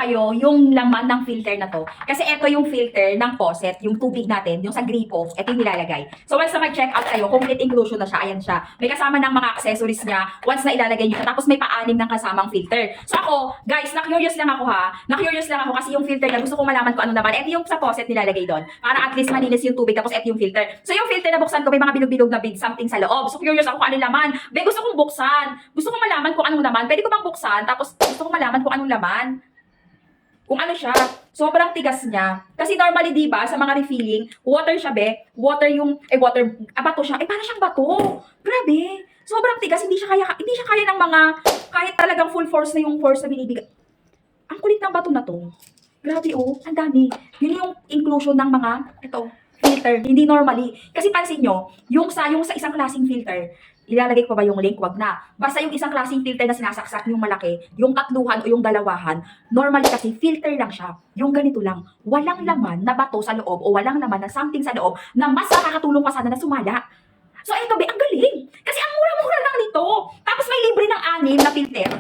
kayo yung laman ng filter na to. Kasi ito yung filter ng faucet, yung tubig natin, yung sa gripo, ito yung nilalagay. So once na mag-check out kayo, complete inclusion na siya, ayan siya. May kasama ng mga accessories niya, once na ilalagay niyo, tapos may pa-anim ng kasamang filter. So ako, guys, na-curious lang ako ha, na-curious lang ako kasi yung filter niya, gusto ko malaman kung ano naman. Ito yung sa faucet nilalagay doon, para at least malinis yung tubig, tapos ito yung filter. So yung filter na buksan ko, may mga bilog-bilog na big something sa loob. So curious ako kung ano laman. Gusto kong buksan. Gusto kong malaman kung anong laman. Pwede ko bang buksan? Tapos gusto kong malaman kung anong laman. Kung ano siya, sobrang tigas niya. Kasi normally, di ba, sa mga refilling, water siya, be. Water yung, bato siya. Para siyang bato. Grabe. Sobrang tigas, hindi siya kaya ng mga, kahit talagang full force na yung force na binibigay. Ang kulit ng bato na to. Grabe, oh, ang dami. Yun yung inclusion ng mga, filter. Hindi normally. Kasi pansin nyo, yung sa isang klaseng filter, ilalagay ko pa ba yung link? Wag na. Basta yung isang klaseng filter na sinasaksak yung malaki, yung tatluhan o yung dalawahan, normally kasi filter lang siya. Yung ganito lang. Walang laman na bato sa loob o walang laman na something sa loob na mas nakakatulong pa sana na sumala. So ito, be, ang galing. Kasi ang mura-mura lang nito. Tapos may libre ng 6 na filter.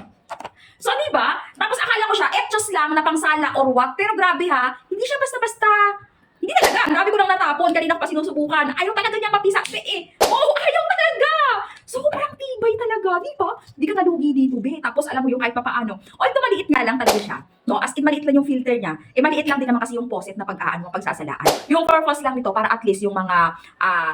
So, di ba? Tapos akala ko siya, etchos lang na pangsala or what. Pero grabe ha, hindi siya basta-basta. Hindi talaga. Grabe ko lang natapon. Kanina ko pa sinusubukan. Ayaw talaga niya mapisa. Oh, ayaw talaga. Sobrang tibay talaga. Di ba? Hindi ka nalugi dito, be. Tapos alam mo yung kahit papaano. Although maliit nga lang talaga siya. No, as in maliit lang yung filter niya. Maliit lang din naman kasi yung faucet na pagsasalaan. Yung purpose lang nito para at least yung mga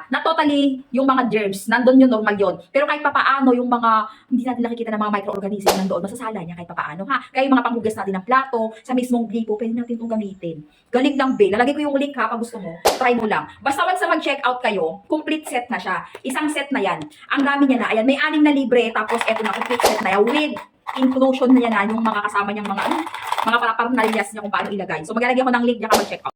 na totally yung mga germs, nandun yung normal yun. Pero kahit papaano yung mga hindi natin nakikita ng mga microorganism nandoon, masasala niya kahit papaano ha. Kaya yung mga panghugas natin ng plato, sa mismong gripo, pwede natin itong gamitin. Galing lang, be. Lalagay ko yung link ha pag gusto mo. Try mo lang. Basta once na mag-check out kayo, complete set na siya. Isang set na yan. Ang dami niya na. Ayan, may 6 na libre. Tapos eto na, complete set na yan. With inclusion na yan na yung mga kasama niyang mga paraphernalia niya kung paano ilagay. So maglalagay ako ng link, diyan ka mag-check out.